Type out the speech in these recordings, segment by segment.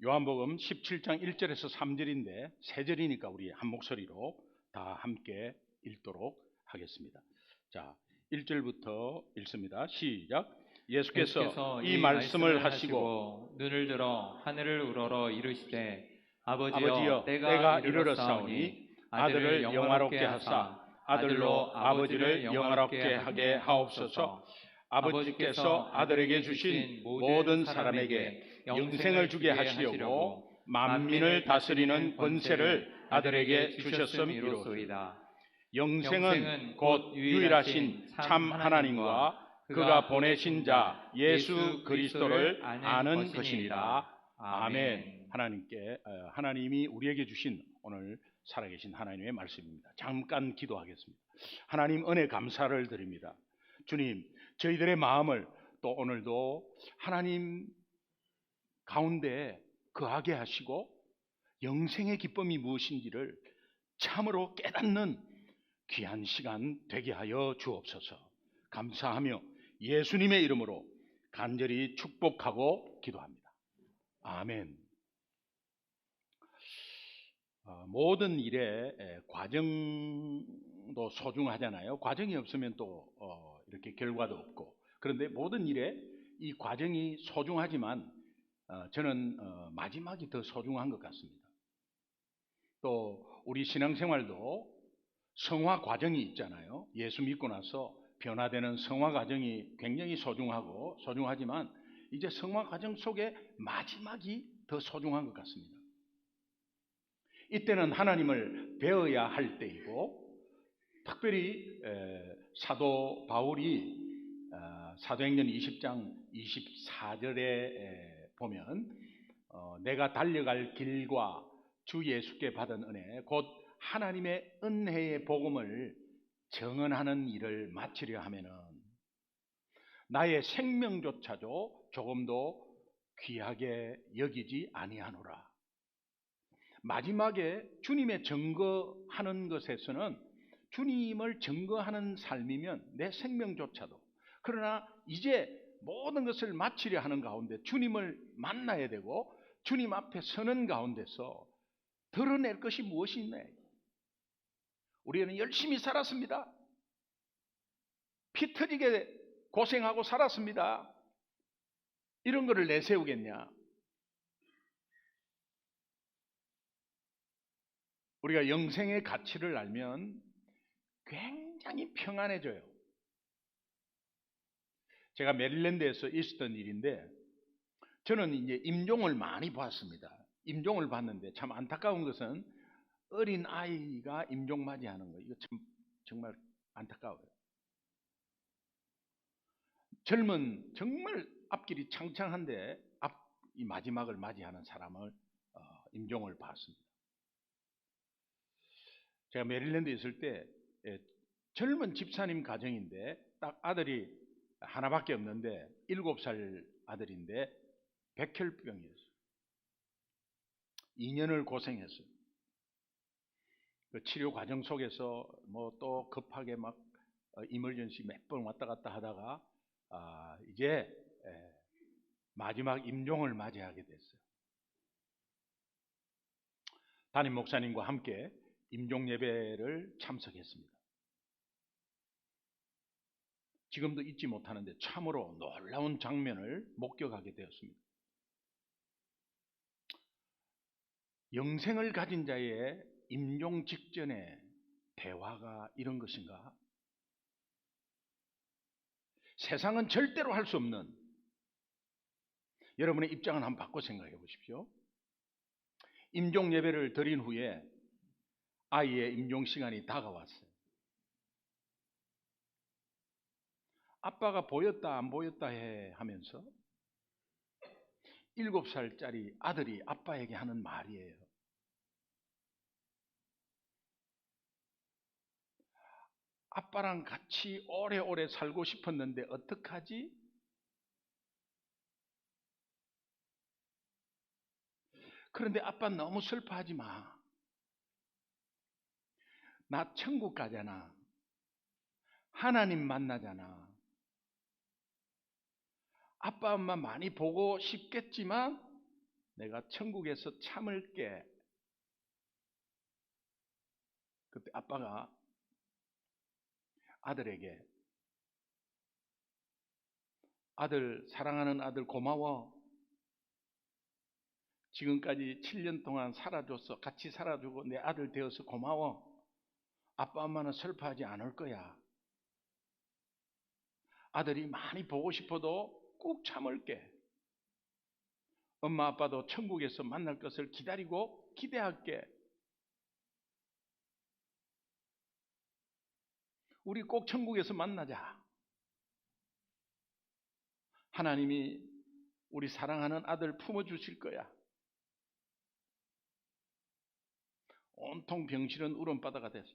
요한복음 17장 1절에서 3절인데 세 절이니까 우리 한 목소리로 다 함께 읽도록 하겠습니다. 자, 1절부터 읽습니다. 시작. 예수께서 이 말씀을 하시고 눈을 들어 하늘을 우러러 이르시되 아버지여 때가 이르렀사오니 아들을 영화롭게 하사 아들로 아버지를 영화롭게 하게 하옵소서. 아버지께서 아들에게 주신 모든 사람에게 영생을 주게 하시려고 만민을 다스리는 권세를 아들에게 주셨음이로소이다. 영생은 곧 유일하신 참 하나님과 그가 보내신 자 예수 그리스도를 아는 것이니라. 아멘. 하나님이 우리에게 주신 오늘 살아계신 하나님의 말씀입니다. 잠깐 기도하겠습니다. 하나님 은혜 감사를 드립니다. 주님, 저희들의 마음을 또 오늘도 하나님 가운데 거하게 하시고 영생의 기쁨이 무엇인지를 참으로 깨닫는 귀한 시간 되게 하여 주옵소서. 감사하며 예수님의 이름으로 간절히 축복하고 기도합니다. 아멘. 모든 일에 과정도 소중하잖아요. 과정이 없으면 또 이렇게 결과도 없고, 그런데 모든 일에 이 과정이 소중하지만 저는 마지막이 더 소중한 것 같습니다. 또 우리 신앙생활도 성화 과정이 있잖아요. 예수 믿고 나서 변화되는 성화 과정이 굉장히 소중하지만 이제 성화 과정 속에 마지막이 더 소중한 것 같습니다. 이때는 하나님을 배워야 할 때이고, 특별히 사도 바울이 사도행전 20장 24절에 보면 내가 달려갈 길과 주 예수께 받은 은혜 곧 하나님의 은혜의 복음을 증언하는 일을 마치려 하면은 나의 생명조차도 조금도 귀하게 여기지 아니하노라. 마지막에 주님의 증거하는 것에서는 주님을 증거하는 삶이면 내 생명조차도, 그러나 이제 모든 것을 마치려 하는 가운데 주님을 만나야 되고 주님 앞에 서는 가운데서 드러낼 것이 무엇이 있나요? 우리는 열심히 살았습니다. 피 터지게 고생하고 살았습니다. 이런 거를 내세우겠냐? 우리가 영생의 가치를 알면 굉장히 평안해져요. 제가 메릴랜드에서 있었던 일인데, 저는 이제 임종을 많이 봤습니다. 임종을 봤는데 참 안타까운 것은 어린 아이가 임종 맞이하는 거, 이거 참 정말 안타까워요. 젊은 정말 앞길이 창창한데 이 마지막을 맞이하는 사람을 임종을 봤습니다. 제가 메릴랜드에 있을 때 젊은 집사님 가정인데 딱 아들이 하나밖에 없는데 7살 아들인데 백혈병이었어요. 2년을 고생했어요. 그 치료 과정 속에서 뭐 또 급하게 막 이멀전시 몇 번 왔다 갔다 하다가 이제 마지막 임종을 맞이하게 됐어요. 담임 목사님과 함께 임종 예배를 참석했습니다. 지금도 잊지 못하는데 참으로 놀라운 장면을 목격하게 되었습니다. 영생을 가진 자의 임종 직전의 대화가 이런 것인가? 세상은 절대로 할 수 없는, 여러분의 입장은 한번 바꿔 생각해 보십시오. 임종 예배를 드린 후에 아이의 임종 시간이 다가왔어요. 아빠가 보였다 안 보였다 해 하면서 7살짜리 아들이 아빠에게 하는 말이에요. 아빠랑 같이 오래오래 살고 싶었는데 어떡하지? 그런데 아빠 너무 슬퍼하지 마. 나 천국 가잖아. 하나님 만나잖아. 아빠 엄마 많이 보고 싶겠지만 내가 천국에서 참을게. 그때 아빠가 아들에게, 아들, 사랑하는 아들 고마워. 지금까지 7년 동안 살아줘서, 같이 살아주고 내 아들 되어서 고마워. 아빠 엄마는 슬퍼하지 않을 거야. 아들이 많이 보고 싶어도 꾹 참을게. 엄마 아빠도 천국에서 만날 것을 기다리고 기대할게. 우리 꼭 천국에서 만나자. 하나님이 우리 사랑하는 아들 품어주실 거야. 온통 병실은 울음바다가 됐어.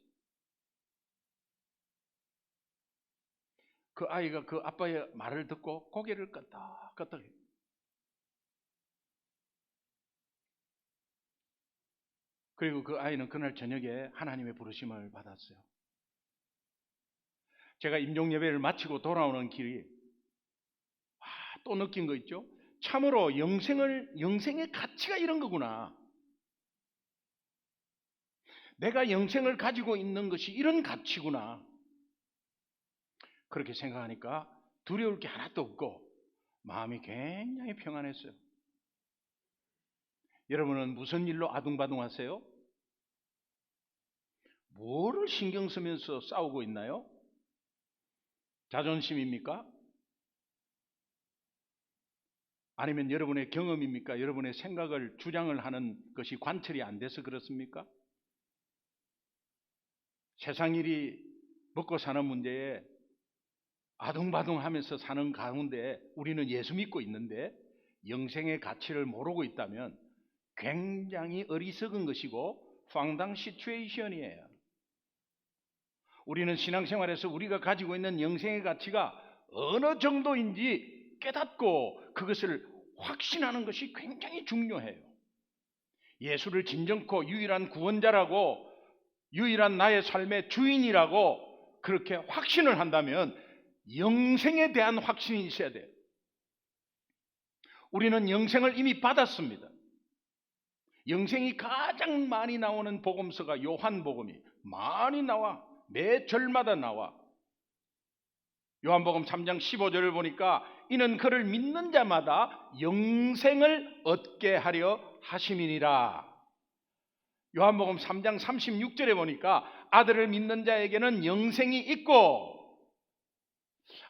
그 아이가 그 아빠의 말을 듣고 고개를 끄덕끄덕. 그리고 그 아이는 그날 저녁에 하나님의 부르심을 받았어요. 제가 임종 예배를 마치고 돌아오는 길이 또 느낀 거 있죠? 참으로 영생의 가치가 이런 거구나. 내가 영생을 가지고 있는 것이 이런 가치구나. 그렇게 생각하니까 두려울 게 하나도 없고 마음이 굉장히 평안했어요. 여러분은 무슨 일로 아둥바둥하세요? 뭐를 신경 쓰면서 싸우고 있나요? 자존심입니까? 아니면 여러분의 경험입니까? 여러분의 생각을 주장을 하는 것이 관철이 안 돼서 그렇습니까? 세상 일이 먹고 사는 문제에 아둥바둥하면서 사는 가운데 우리는 예수 믿고 있는데 영생의 가치를 모르고 있다면 굉장히 어리석은 것이고 황당 시츄에이션이에요. 우리는 신앙생활에서 우리가 가지고 있는 영생의 가치가 어느 정도인지 깨닫고 그것을 확신하는 것이 굉장히 중요해요. 예수를 진정코 유일한 구원자라고, 유일한 나의 삶의 주인이라고 그렇게 확신을 한다면 영생에 대한 확신이 있어야 돼요. 우리는 영생을 이미 받았습니다. 영생이 가장 많이 나오는 복음서가 요한복음이 많이 나와. 매 절마다 나와. 요한복음 3장 15절을 보니까 이는 그를 믿는 자마다 영생을 얻게 하려 하심이니라. 요한복음 3장 36절에 보니까 아들을 믿는 자에게는 영생이 있고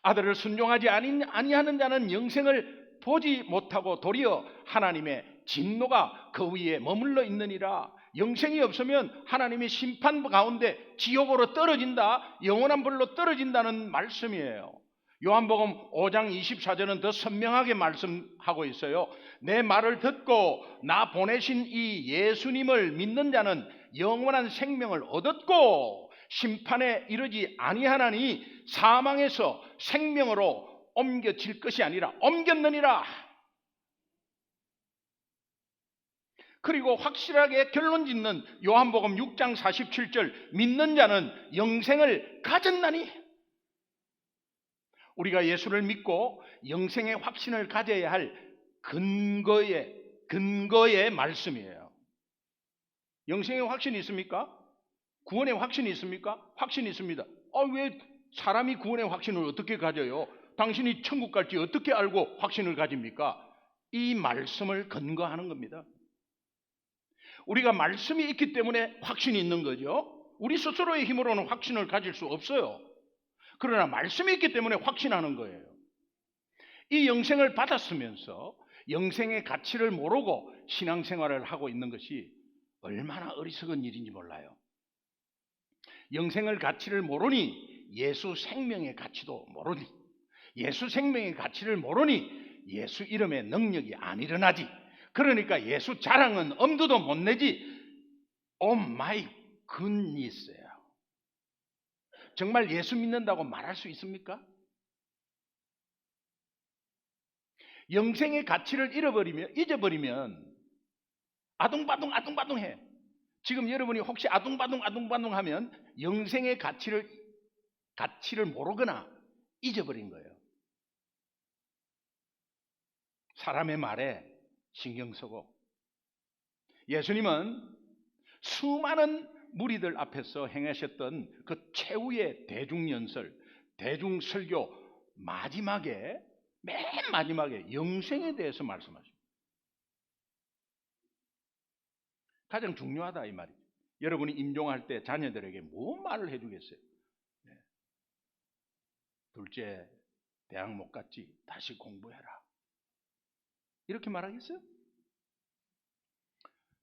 아들을 순종하지 아니하는 자는 영생을 보지 못하고 도리어 하나님의 진노가 그 위에 머물러 있느니라. 영생이 없으면 하나님의 심판 가운데 지옥으로 떨어진다, 영원한 불로 떨어진다는 말씀이에요. 요한복음 5장 24절은 더 선명하게 말씀하고 있어요. 내 말을 듣고 나 보내신 이 예수님을 믿는 자는 영원한 생명을 얻었고 심판에 이르지 아니하나니 사망에서 생명으로 옮겨질 것이 아니라 옮겼느니라. 그리고 확실하게 결론 짓는 요한복음 6장 47절 믿는 자는 영생을 가졌나니. 우리가 예수를 믿고 영생의 확신을 가져야 할 근거의 말씀이에요. 영생의 확신이 있습니까? 구원의 확신이 있습니까? 확신이 있습니다. 왜 사람이 구원의 확신을 어떻게 가져요? 당신이 천국 갈지 어떻게 알고 확신을 가집니까? 이 말씀을 근거하는 겁니다. 우리가 말씀이 있기 때문에 확신이 있는 거죠. 우리 스스로의 힘으로는 확신을 가질 수 없어요. 그러나 말씀이 있기 때문에 확신하는 거예요. 이 영생을 받았으면서 영생의 가치를 모르고 신앙생활을 하고 있는 것이 얼마나 어리석은 일인지 몰라요. 영생의 가치를 모르니 예수 생명의 가치도 모르니, 예수 생명의 가치를 모르니 예수 이름의 능력이 안 일어나지. 그러니까 예수 자랑은 엄두도 못 내지. 오 마이 굿니스예요. 정말 예수 믿는다고 말할 수 있습니까? 영생의 가치를 잊어버리면 아둥바둥해. 지금 여러분이 혹시 아둥바둥 하면 영생의 가치를 모르거나 잊어버린 거예요. 사람의 말에 신경 쓰고 예수님은 수많은 무리들 앞에서 행하셨던 그 최후의 대중연설, 대중설교 마지막에, 맨 마지막에 영생에 대해서 말씀하십니다. 가장 중요하다 이 말이죠. 여러분이 임종할 때 자녀들에게 뭐 말을 해주겠어요? 둘째, 대학 못 갔지? 다시 공부해라. 이렇게 말하겠어요?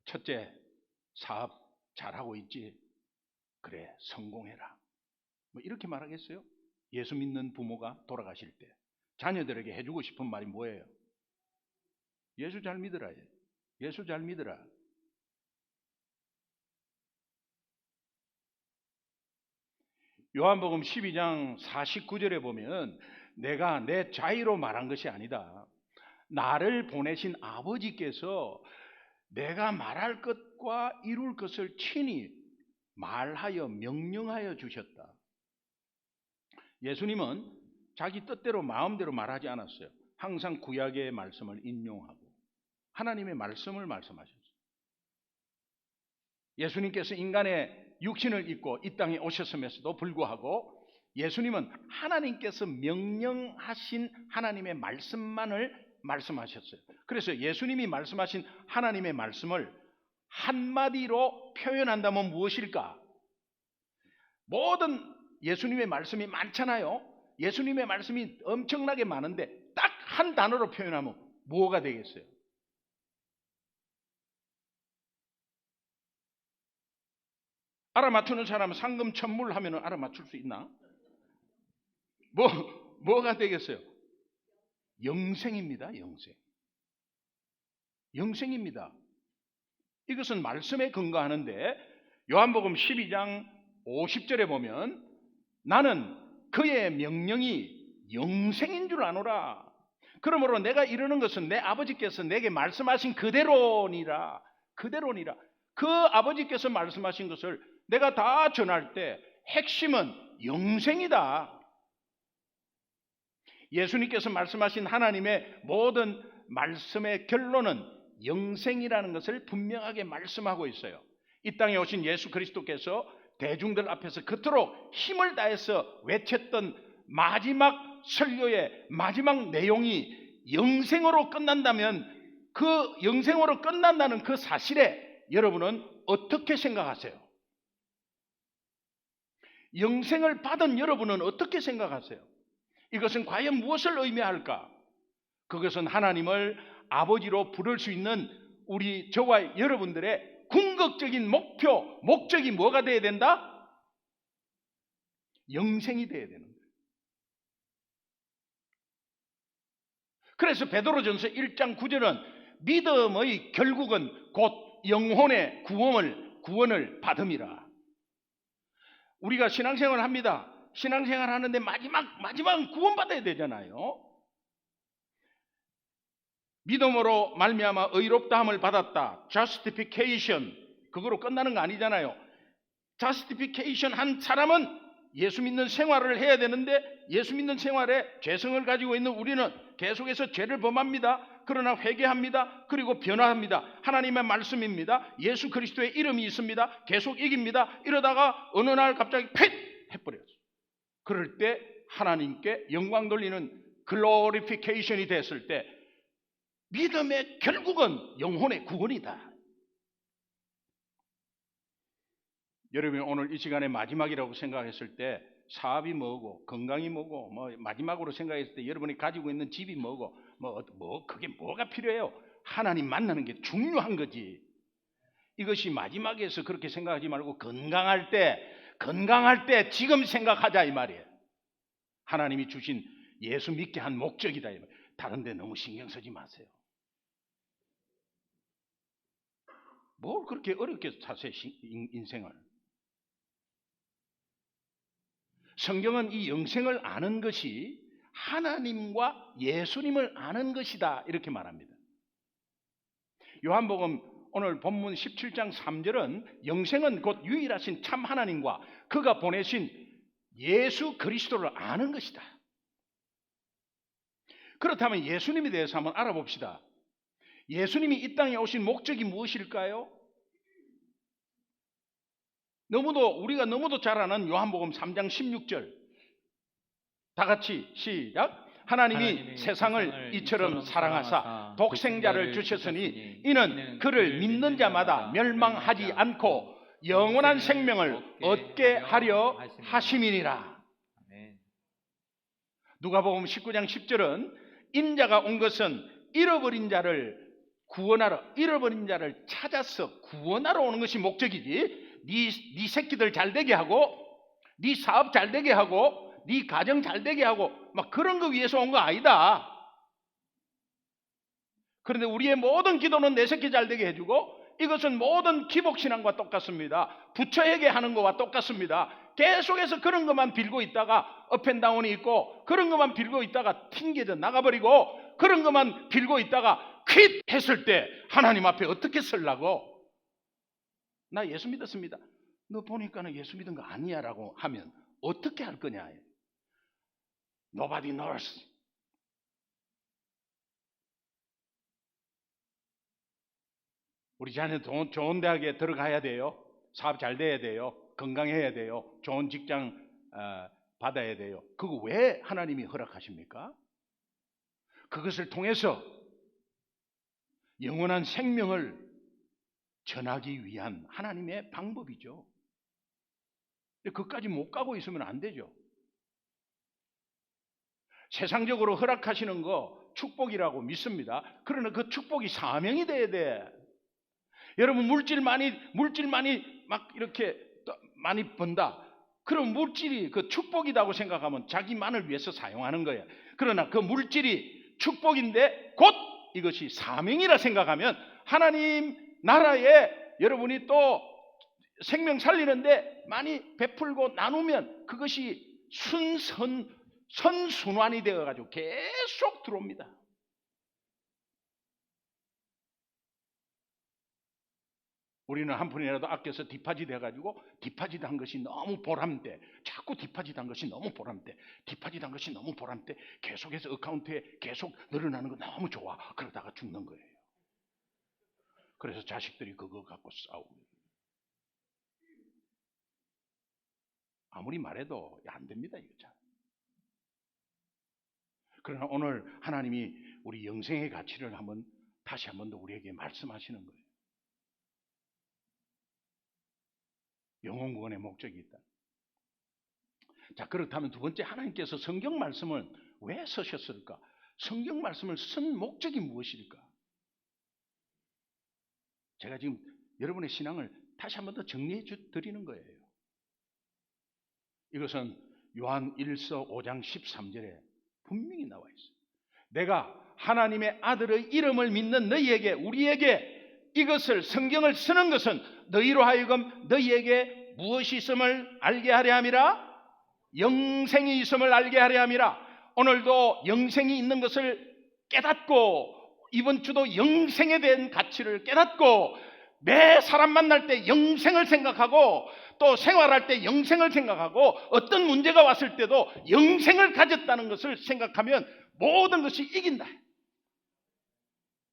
첫째, 사업 잘하고 있지? 그래, 성공해라. 뭐 이렇게 말하겠어요? 예수 믿는 부모가 돌아가실 때 자녀들에게 해주고 싶은 말이 뭐예요? 예수 잘 믿으라. 예수 잘 믿으라. 요한복음 12장 49절에 보면 내가 내 자의로 말한 것이 아니다. 나를 보내신 아버지께서 내가 말할 것과 이룰 것을 친히 말하여 명령하여 주셨다. 예수님은 자기 뜻대로 마음대로 말하지 않았어요. 항상 구약의 말씀을 인용하고 하나님의 말씀을 말씀하셨어요. 예수님께서 인간의 육신을 입고 이 땅에 오셨음에도 불구하고 예수님은 하나님께서 명령하신 하나님의 말씀만을 말씀하셨어요. 그래서 예수님이 말씀하신 하나님의 말씀을 한마디로 표현한다면 무엇일까? 모든 예수님의 말씀이 많잖아요. 예수님의 말씀이 엄청나게 많은데 딱 한 단어로 표현하면 뭐가 되겠어요? 알아맞추는 사람은 상금 천물 하면 알아맞출 수 있나? 뭐가 되겠어요? 영생입니다. 영생입니다. 이것은 말씀에 근거하는데 요한복음 12장 50절에 보면 나는 그의 명령이 영생인 줄 아노라. 그러므로 내가 이르는 것은 내 아버지께서 내게 말씀하신 그대로니라. 그 아버지께서 말씀하신 것을 내가 다 전할 때 핵심은 영생이다. 예수님께서 말씀하신 하나님의 모든 말씀의 결론은 영생이라는 것을 분명하게 말씀하고 있어요. 이 땅에 오신 예수 그리스도께서 대중들 앞에서 그토록 힘을 다해서 외쳤던 마지막 설교의 마지막 내용이 영생으로 끝난다면 그 영생으로 끝난다는 그 사실에 여러분은 어떻게 생각하세요? 영생을 받은 여러분은 어떻게 생각하세요? 이것은 과연 무엇을 의미할까? 그것은 하나님을 아버지로 부를 수 있는 우리 저와 여러분들의 궁극적인 목적이 뭐가 돼야 된다? 영생이 돼야 되는 거예요. 그래서 베드로전서 1장 9절은 믿음의 결국은 곧 영혼의 구원을 받음이라. 우리가 신앙생활을 합니다. 신앙생활 하는데 마지막 구원받아야 되잖아요. 믿음으로 말미암아 의롭다함을 받았다. justification. 그거로 끝나는 거 아니잖아요. justification 한 사람은 예수 믿는 생활을 해야 되는데 예수 믿는 생활에 죄성을 가지고 있는 우리는 계속해서 죄를 범합니다. 그러나 회개합니다. 그리고 변화합니다. 하나님의 말씀입니다. 예수 그리스도의 이름이 있습니다. 계속 이깁니다. 이러다가 어느 날 갑자기 핏 해버렸어요. 그럴 때 하나님께 영광 돌리는 글로리피케이션이 됐을 때 믿음의 결국은 영혼의 구원이다. 여러분이 오늘 이 시간의 마지막이라고 생각했을 때 사업이 뭐고 건강이 뭐고 마지막으로 생각했을 때 여러분이 가지고 있는 집이 뭐고 그게 뭐가 필요해요? 하나님 만나는 게 중요한 거지. 이것이 마지막에서 그렇게 생각하지 말고 건강할 때 지금 생각하자 이 말이에요. 하나님이 주신 예수 믿게 한 목적이다 이 말이에요. 다른 데 너무 신경 쓰지 마세요. 뭘 그렇게 어렵게 사세요 인생을. 성경은 이 영생을 아는 것이 하나님과 예수님을 아는 것이다 이렇게 말합니다. 요한복음 오늘 본문 17장 3절은 영생은 곧 유일하신 참 하나님과 그가 보내신 예수 그리스도를 아는 것이다. 그렇다면 예수님에 대해서 한번 알아봅시다. 예수님이 이 땅에 오신 목적이 무엇일까요? 우리가 너무도 잘 아는 요한복음 3장 16절. 다 같이 시작. 하나님이 세상을 이처럼 사랑하사 독생자를 주셨으니 이는 그를 믿는 자마다 멸망하지 않고 영원한 생명을 얻게 하려 하심이니라. 아멘. 누가복음 19장 10절은 인자가 온 것은 잃어버린 자를 찾아서 구원하러 오는 것이 목적이지, 네 새끼들 잘 되게 하고 네 사업 잘 되게 하고 네 가정 잘 되게 하고 막 그런 거 위해서 온 거 아니다. 그런데 우리의 모든 기도는 내 새끼 잘 되게 해주고, 이것은 모든 기복신앙과 똑같습니다. 부처에게 하는 것과 똑같습니다. 계속해서 그런 것만 빌고 있다가 업앤다운이 있고, 그런 것만 빌고 있다가 튕겨져 나가버리고, 그런 것만 빌고 있다가 퀴 했을 때 하나님 앞에 어떻게 설라고? 나 예수 믿었습니다. 너 보니까는 예수 믿은 거 아니야 라고 하면 어떻게 할 거냐? Nobody knows. 우리 자녀 좋은 대학에 들어가야 돼요. 사업 잘 돼야 돼요. 건강해야 돼요. 좋은 직장 받아야 돼요. 그거 왜 하나님이 허락하십니까? 그것을 통해서 영원한 생명을 전하기 위한 하나님의 방법이죠. 그까지 못 가고 있으면 안 되죠. 세상적으로 허락하시는 거 축복이라고 믿습니다. 그러나 그 축복이 사명이 돼야 돼. 여러분 물질 많이 막 이렇게 많이 번다. 그럼 물질이 그 축복이라고 생각하면 자기만을 위해서 사용하는 거예요. 그러나 그 물질이 축복인데 곧 이것이 사명이라 생각하면 하나님 나라에 여러분이 또 생명 살리는데 많이 베풀고 나누면 그것이 선순환이 되어가지고 계속 들어옵니다. 우리는 한 푼이라도 아껴서 디파짓 해가지고 디파짓 한 것이 너무 보람돼. 자꾸 디파짓 한 것이 너무 보람돼. 디파짓 한 것이 너무 보람돼. 계속해서 어카운트에 계속 늘어나는 거 너무 좋아. 그러다가 죽는 거예요. 그래서 자식들이 그거 갖고 싸우고. 아무리 말해도 안 됩니다. 이거 잘. 그러나 오늘 하나님이 우리 영생의 가치를 다시 한번 더 우리에게 말씀하시는 거예요. 영혼 구원의 목적이 있다. 자, 그렇다면 두 번째, 하나님께서 성경 말씀을 왜 쓰셨을까? 성경 말씀을 쓴 목적이 무엇일까? 제가 지금 여러분의 신앙을 다시 한번 더 정리해 드리는 거예요. 이것은 요한 1서 5장 13절에 분명히 나와 있어요. 내가 하나님의 아들의 이름을 믿는 너희에게, 우리에게 이것을 성경을 쓰는 것은 너희로 하여금 너희에게 무엇이 있음을 알게 하려 함이라? 영생이 있음을 알게 하려 함이라. 오늘도 영생이 있는 것을 깨닫고, 이번 주도 영생에 대한 가치를 깨닫고, 매 사람 만날 때 영생을 생각하고, 또 생활할 때 영생을 생각하고, 어떤 문제가 왔을 때도 영생을 가졌다는 것을 생각하면 모든 것이 이긴다.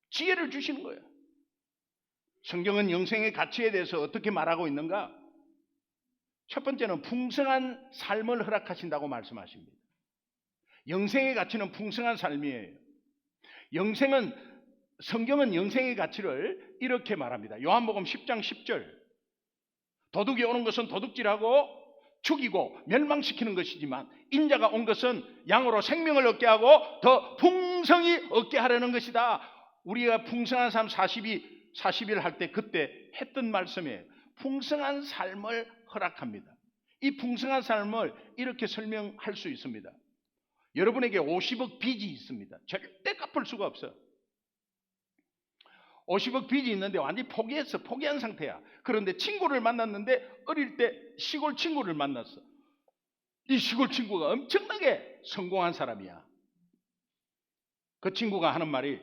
지혜를 주시는 거예요. 성경은 영생의 가치에 대해서 어떻게 말하고 있는가? 첫 번째는 풍성한 삶을 허락하신다고 말씀하십니다. 영생의 가치는 풍성한 삶이에요. 성경은 영생의 가치를 이렇게 말합니다. 요한복음 10장 10절. 도둑이 오는 것은 도둑질하고 죽이고 멸망시키는 것이지만 인자가 온 것은 양으로 생명을 얻게 하고 더 풍성히 얻게 하려는 것이다. 우리가 풍성한 삶 40일 할 때 그때 했던 말씀이에요. 풍성한 삶을 허락합니다. 이 풍성한 삶을 이렇게 설명할 수 있습니다. 여러분에게 50억 빚이 있습니다. 절대 갚을 수가 없어요. 50억 빚이 있는데 완전히 포기한 상태야. 그런데 친구를 만났는데 어릴 때 시골 친구를 만났어. 이 시골 친구가 엄청나게 성공한 사람이야. 그 친구가 하는 말이,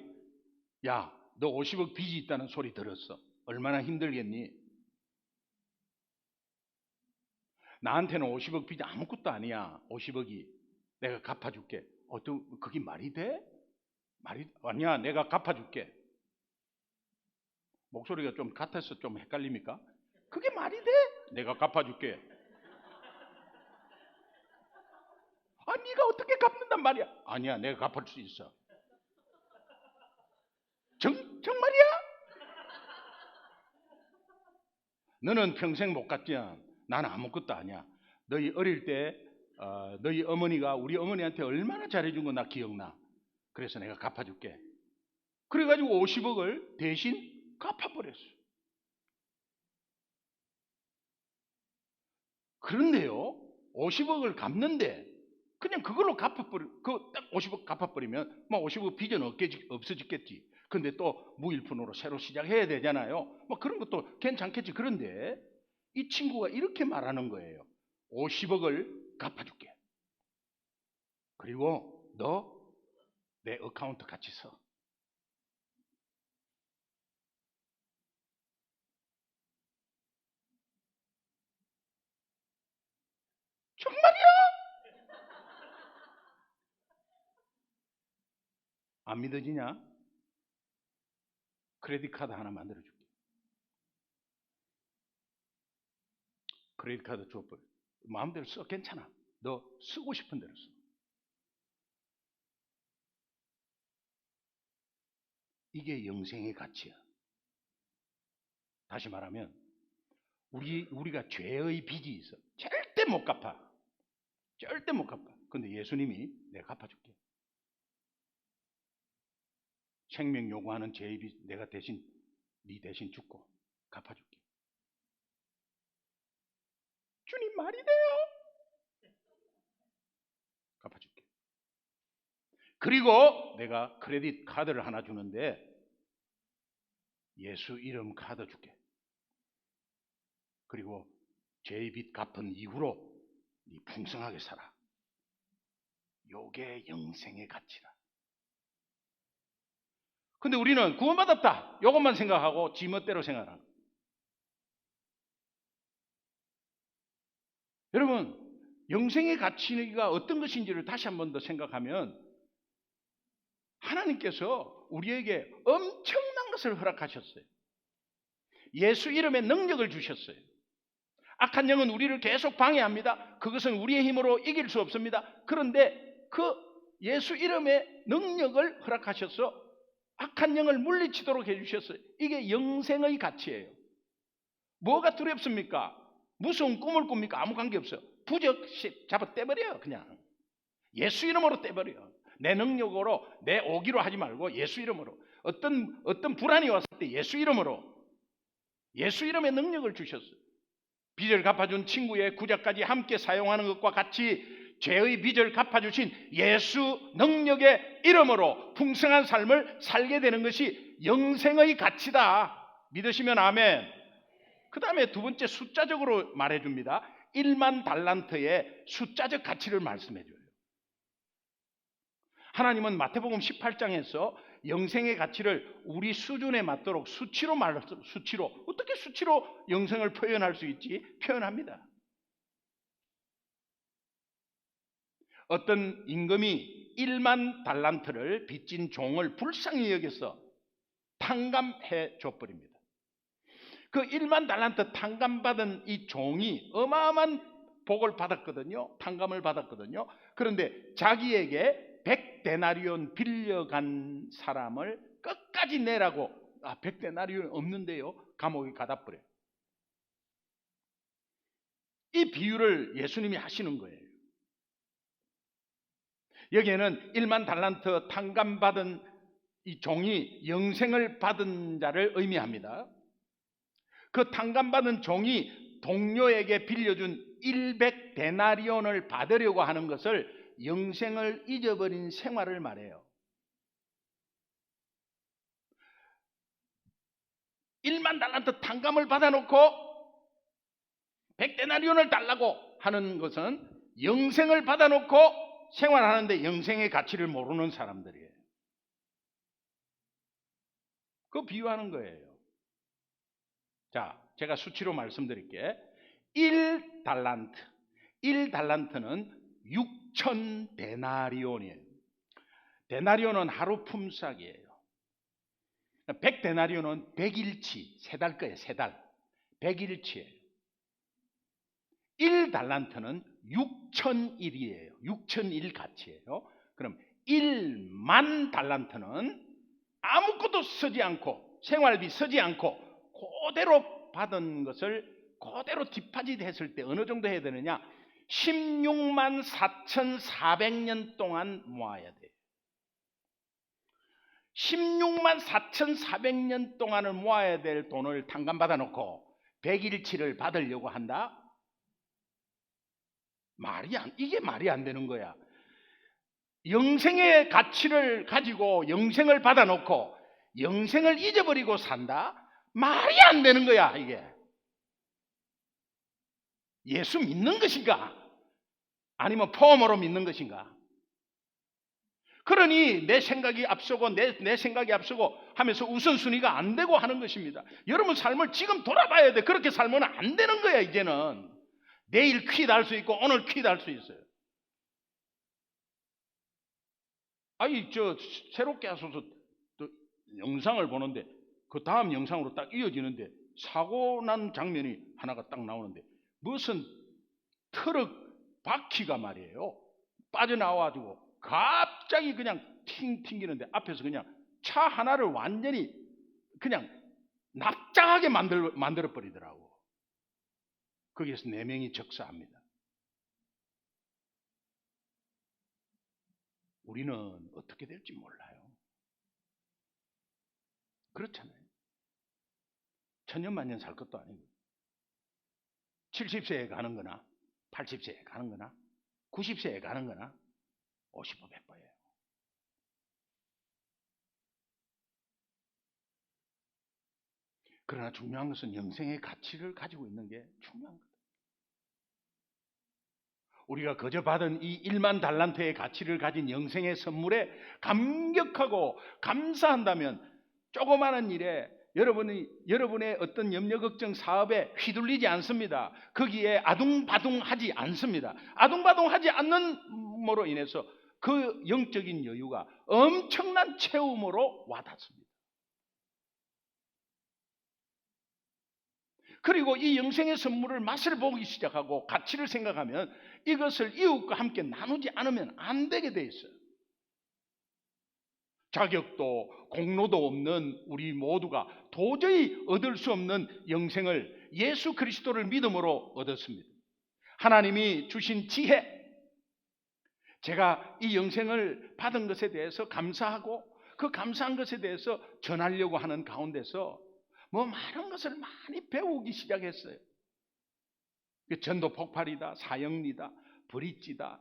야, 너 50억 빚이 있다는 소리 들었어. 얼마나 힘들겠니? 나한테는 50억 빚이 아무것도 아니야. 50억이 내가 갚아줄게. 그게 말이 돼? 아니야, 내가 갚아줄게. 목소리가 좀 같아서 좀 헷갈립니까? 그게 말이 돼? 내가 갚아줄게. 아, 네가 어떻게 갚는단 말이야? 아니야, 내가 갚을 수 있어. 정말이야? 너는 평생 못 갚지야. 나는 아무것도 아니야. 너희 어릴 때 너희 어머니가 우리 어머니한테 얼마나 잘해준 거 나 기억나. 그래서 내가 갚아줄게. 그래가지고 50억을 대신 갚아버렸어. 그런데요, 50억을 갚는데 그냥 그걸로 딱 50억 갚아버리면 뭐 50억 빚은 없어지겠지. 근데 또 무일푼으로 새로 시작해야 되잖아요. 뭐 그런 것도 괜찮겠지. 그런데 이 친구가 이렇게 말하는 거예요. 50억을 갚아줄게. 그리고 너 내 어카운트 같이 써. 정말이야? 안 믿어지냐? 크레딧 카드 하나 만들어줄게. 크레딧 카드 줘버려. 마음대로 써. 괜찮아. 너 쓰고 싶은 대로 써. 이게 영생의 가치야. 다시 말하면 우리가 죄의 빚이 있어. 절대 못 갚아. 절대 못 갚아. 근데 예수님이 내가 갚아줄게. 생명 요구하는 죄의 빚 내가 대신 네 대신 죽고 갚아줄게. 주님 말이 돼요. 갚아줄게. 그리고 내가 크레딧 카드를 하나 주는데 예수 이름 카드 줄게. 그리고 죄의 빚 갚은 이후로 네 풍성하게 살아. 요게 영생의 가치라. 근데 우리는 구원받았다. 요것만 생각하고 지멋대로 생각하는 거예요. 여러분, 영생의 가치가 어떤 것인지를 다시 한 번 더 생각하면 하나님께서 우리에게 엄청난 것을 허락하셨어요. 예수 이름의 능력을 주셨어요. 악한 영은 우리를 계속 방해합니다. 그것은 우리의 힘으로 이길 수 없습니다. 그런데 그 예수 이름의 능력을 허락하셔서 악한 영을 물리치도록 해주셨어요. 이게 영생의 가치예요. 뭐가 두렵습니까? 무서운 꿈을 꿉니까? 아무 관계 없어요. 부적씩 잡아 떼버려요. 그냥 예수 이름으로 떼버려요. 내 능력으로 내 오기로 하지 말고 예수 이름으로. 어떤 불안이 왔을 때 예수 이름으로, 예수 이름의 능력을 주셨어요. 빚을 갚아준 친구의 구자까지 함께 사용하는 것과 같이 죄의 빚을 갚아주신 예수 능력의 이름으로 풍성한 삶을 살게 되는 것이 영생의 가치다. 믿으시면 아멘. 그 다음에 두 번째 숫자적으로 말해줍니다. 1만 달란트의 숫자적 가치를 말씀해줘요. 하나님은 마태복음 18장에서 영생의 가치를 우리 수준에 맞도록 수치로 어떻게 수치로 영생을 표현할 수 있지? 표현합니다. 어떤 임금이 1만 달란트를 빚진 종을 불쌍히 여겨서 탕감해 줘버립니다. 그 1만 달란트 탕감받은 이 종이 어마어마한 복을 받았거든요. 탕감을 받았거든요. 그런데 자기에게 100데나리온 빌려간 사람을 끝까지 내라고 100데나리온 없는데요. 감옥에 가다 버려요. 이 비유를 예수님이 하시는 거예요. 여기에는 1만 달란트 탕감받은 이 종이 영생을 받은 자를 의미합니다. 그 탕감받은 종이 동료에게 빌려준 100데나리온을 받으려고 하는 것을 영생을 잊어버린 생활을 말해요. 1만 달란트 탕감을 받아놓고 100데나리온을 달라고 하는 것은 영생을 받아놓고 생활하는데 영생의 가치를 모르는 사람들이에요. 그거 비유하는 거예요. 자, 제가 수치로 말씀드릴게. 1달란트는 6,000데나리온이에요. 데나리온은 하루 품삯이에요. 100데나리온은 100일치, 3달 거예요. 3달. 100일치예요. 1달란트는 6,000일이에요. 6,000일 가치예요. 그럼 1만 달란트는 아무것도 쓰지 않고 생활비 쓰지 않고 그대로 받은 것을 그대로 디파짓 했을 때 어느 정도 해야 되느냐? 16만 4,400년 동안 모아야 돼요. 16만 4,400년 동안을 모아야 될 돈을 탕감받아 놓고 100일치를 받으려고 한다? 이게 말이 안 되는 거야. 영생의 가치를 가지고 영생을 받아 놓고 영생을 잊어버리고 산다? 말이 안 되는 거야, 이게. 예수 믿는 것인가? 아니면 폼으로 믿는 것인가? 그러니 내 생각이 앞서고 내 생각이 앞서고 하면서 우선순위가 안 되고 하는 것입니다. 여러분 삶을 지금 돌아봐야 돼. 그렇게 살면 안 되는 거야, 이제는. 내일 퀴즈 할 수 있고 오늘 퀴즈 할 수 있어요. 아니, 새롭게 하소서 또 영상을 보는데 그 다음 영상으로 딱 이어지는데 사고 난 장면이 하나가 딱 나오는데 무슨 트럭 바퀴가 말이에요. 빠져나와가지고 갑자기 그냥 튕기는데 앞에서 그냥 차 하나를 완전히 그냥 납작하게 만들어 버리더라고. 거기에서 4명이 적사합니다. 우리는 어떻게 될지 몰라요. 그렇잖아요. 천년만년 살 것도 아니고 70세에 가는 거나 80세에 가는 거나 90세에 가는 거나 50보 100보예요. 그러나 중요한 것은 영생의 가치를 가지고 있는 게 중요한 거다. 우리가 거저 받은 이 1만 달란트의 가치를 가진 영생의 선물에 감격하고 감사한다면 조그마한 일에 여러분의 어떤 염려 걱정 사업에 휘둘리지 않습니다. 거기에 아둥바둥하지 않습니다. 아둥바둥하지 않는으로 인해서 그 영적인 여유가 엄청난 체험으로 와닿습니다. 그리고 이 영생의 선물을 맛을 보기 시작하고 가치를 생각하면 이것을 이웃과 함께 나누지 않으면 안 되게 돼 있어요. 자격도 공로도 없는 우리 모두가 도저히 얻을 수 없는 영생을 예수 그리스도를 믿음으로 얻었습니다. 하나님이 주신 지혜, 제가 이 영생을 받은 것에 대해서 감사하고 그 감사한 것에 대해서 전하려고 하는 가운데서 많은 것을 많이 배우기 시작했어요. 전도 폭발이다, 사형리다, 브릿지다.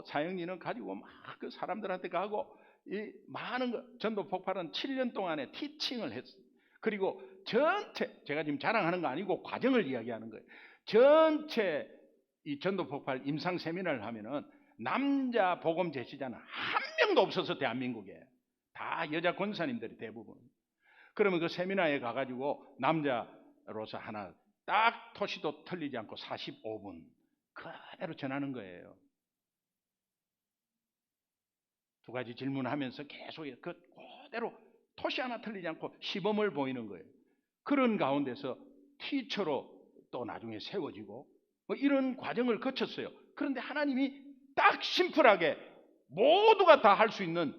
사형리는 가지고 막 그 사람들한테 가고 이 많은 것, 전도 폭발은 7년 동안에 티칭을 했어요. 그리고 전체, 제가 지금 자랑하는 거 아니고 과정을 이야기하는 거예요. 전체 이 전도 폭발 임상 세미나를 하면은 남자 복음 제시자는 한 명도 없어서 대한민국에 다 여자 권사님들이 대부분. 그러면 그 세미나에 가가지고 남자로서 하나 딱 토시도 틀리지 않고 45분 그대로 전하는 거예요. 2가지 질문하면서 계속 그대로 토시 하나 틀리지 않고 시범을 보이는 거예요. 그런 가운데서 티처로 또 나중에 세워지고 이런 과정을 거쳤어요. 그런데 하나님이 딱 심플하게 모두가 다 할 수 있는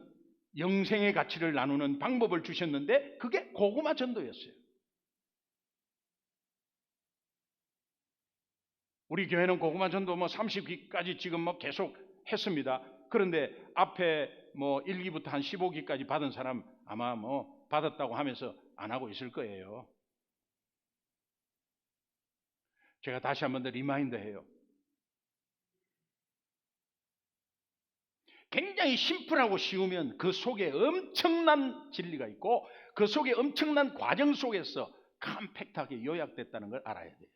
영생의 가치를 나누는 방법을 주셨는데 그게 고구마 전도였어요. 우리 교회는 고구마 전도 30기까지 지금 계속 했습니다. 그런데 앞에 1기부터 한 15기까지 받은 사람 아마 받았다고 하면서 안 하고 있을 거예요. 제가 다시 한 번 더 리마인드 해요. 굉장히 심플하고 쉬우면 그 속에 엄청난 진리가 있고 그 속에 엄청난 과정 속에서 컴팩트하게 요약됐다는 걸 알아야 돼요.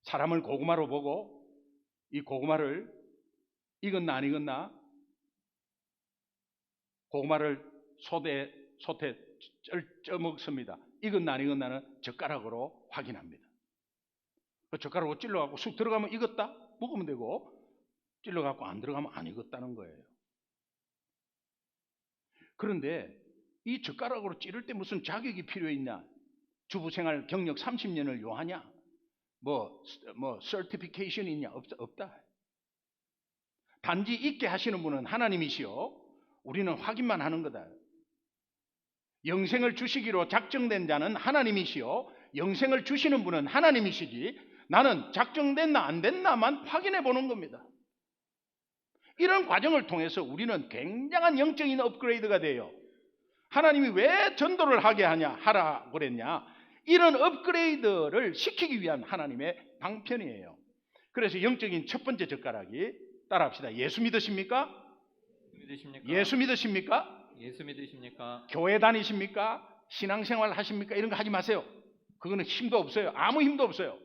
사람을 고구마로 보고 이 고구마를 익었나 안 익었나 고구마를 솥에 쪄먹습니다. 익었나 안 익었나는 젓가락으로 확인합니다. 그 젓가락으로 찔러갖고 쑥 들어가면 익었다? 먹으면 되고 찔러갖고 안 들어가면 안 익었다는 거예요. 그런데 이 젓가락으로 찌를 때 무슨 자격이 필요해 있냐? 주부생활 경력 30년을 요하냐? 뭐 서티피케이션이 있냐? 없다. 단지 있게 하시는 분은 하나님이시요, 우리는 확인만 하는 거다. 영생을 주시기로 작정된 자는 하나님이시요, 영생을 주시는 분은 하나님이시지, 나는 작정됐나 안 됐나만 확인해 보는 겁니다. 이런 과정을 통해서 우리는 굉장한 영적인 업그레이드가 돼요. 하나님이 왜 전도를 하라 그랬냐? 이런 업그레이드를 시키기 위한 하나님의 방편이에요. 그래서 영적인 첫 번째 젓가락이, 따라합시다. 예수 믿으십니까? 믿으십니까? 예수 믿으십니까? 예수 믿으십니까? 교회 다니십니까? 신앙생활 하십니까? 이런 거 하지 마세요. 그거는 힘도 없어요. 아무 힘도 없어요.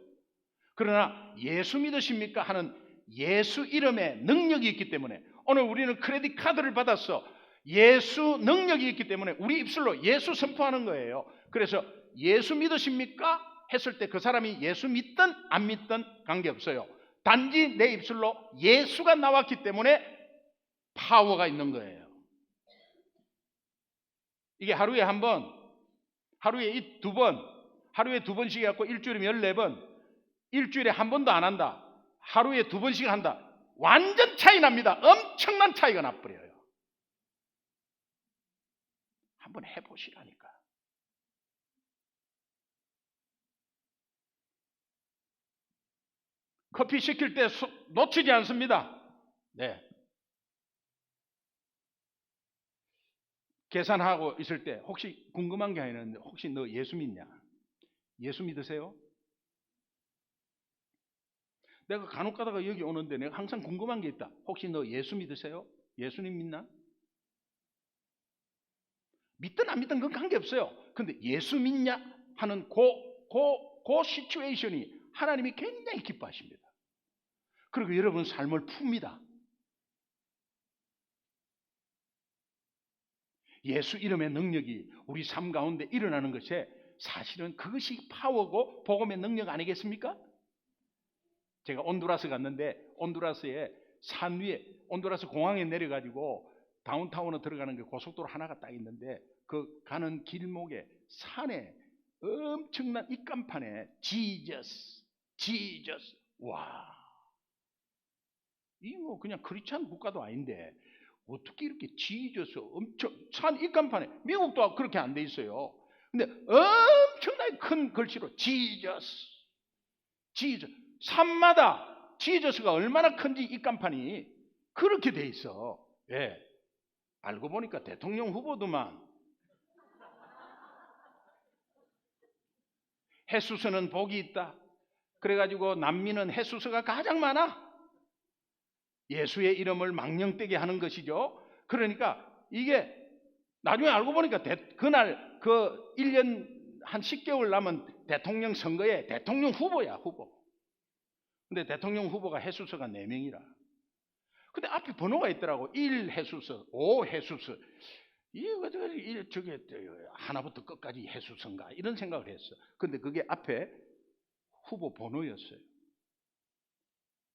그러나 예수 믿으십니까? 하는 예수 이름에 능력이 있기 때문에, 오늘 우리는 크레딧 카드를 받았어. 예수 능력이 있기 때문에 우리 입술로 예수 선포하는 거예요. 그래서 예수 믿으십니까? 했을 때 그 사람이 예수 믿든 안 믿든 관계없어요. 단지 내 입술로 예수가 나왔기 때문에 파워가 있는 거예요. 이게 하루에 한 번, 하루에 두 번, 하루에 두 번씩 해갖고 일주일이면 14번, 일주일에 한 번도 안 한다. 하루에 두 번씩 한다. 완전 차이 납니다. 엄청난 차이가 나버려요. 한번 해보시라니까. 커피 시킬 때 놓치지 않습니다. 네. 계산하고 있을 때 혹시 궁금한 게 있는데, 혹시 너 예수 믿냐? 예수 믿으세요? 내가 간혹 가다가 여기 오는데 내가 항상 궁금한 게 있다. 혹시 너 예수 믿으세요? 예수님 믿나? 믿든 안 믿든 그건 관계없어요. 근데 예수 믿냐 하는 그 시츄에이션이 하나님이 굉장히 기뻐하십니다. 그리고 여러분 삶을 풉니다. 예수 이름의 능력이 우리 삶 가운데 일어나는 것에 사실은 그것이 파워고 복음의 능력 아니겠습니까? 제가 온두라스 갔는데, 온두라스의 산 위에, 온두라스 공항에 내려가지고 다운타운으로 들어가는 게 고속도로 하나가 딱 있는데, 그 가는 길목에 산에 엄청난 입간판에 지저스, 와, 이 뭐 그냥 크리스찬 국가도 아닌데 어떻게 이렇게 지저스 엄청 산 입간판에, 미국도 그렇게 안 돼 있어요. 근데 엄청나게 큰 글씨로 지저스, 산마다 지저스가 얼마나 큰지 입간판이 그렇게 돼 있어. 예. 알고 보니까 대통령 후보도만. 해수서는 복이 있다. 그래가지고 남미는 해수서가 가장 많아. 예수의 이름을 망령되게 하는 것이죠. 그러니까 이게 나중에 알고 보니까 그날 그 1년 한 10개월 남은 대통령 선거에 대통령 후보야, 후보. 근데 대통령 후보가 해수서가 4명이라. 근데 앞에 번호가 있더라고. 1 해수서, 5 해수서. 저게 하나부터 끝까지 해수서인가 이런 생각을 했어. 근데 그게 앞에 후보 번호였어요.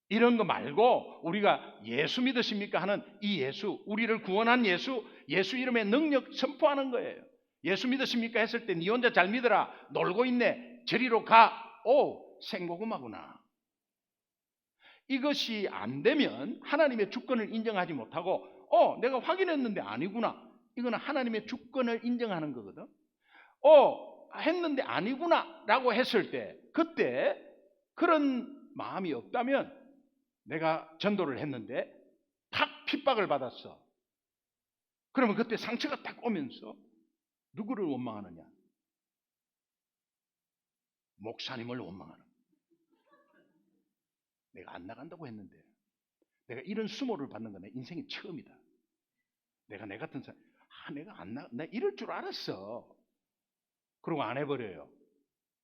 이런 거 말고 우리가 예수 믿으십니까 하는 이 예수, 우리를 구원한 예수, 예수 이름의 능력 선포하는 거예요. 예수 믿으십니까 했을 때 니 혼자 잘 믿어라, 놀고 있네, 저리로 가, 오, 생고구마구나. 이것이 안 되면 하나님의 주권을 인정하지 못하고, 내가 확인했는데 아니구나. 이거는 하나님의 주권을 인정하는 거거든. 했는데 아니구나 라고 했을 때, 그때 그런 마음이 없다면, 내가 전도를 했는데 탁 핍박을 받았어. 그러면 그때 상처가 딱 오면서 누구를 원망하느냐? 목사님을 원망하는 거야. 내가 안 나간다고 했는데, 내가 이런 수모를 받는 건 내 인생이 처음이다. 내가 내 같은 사람, 내가 안 나 이럴 줄 알았어. 그러고 안 해버려요.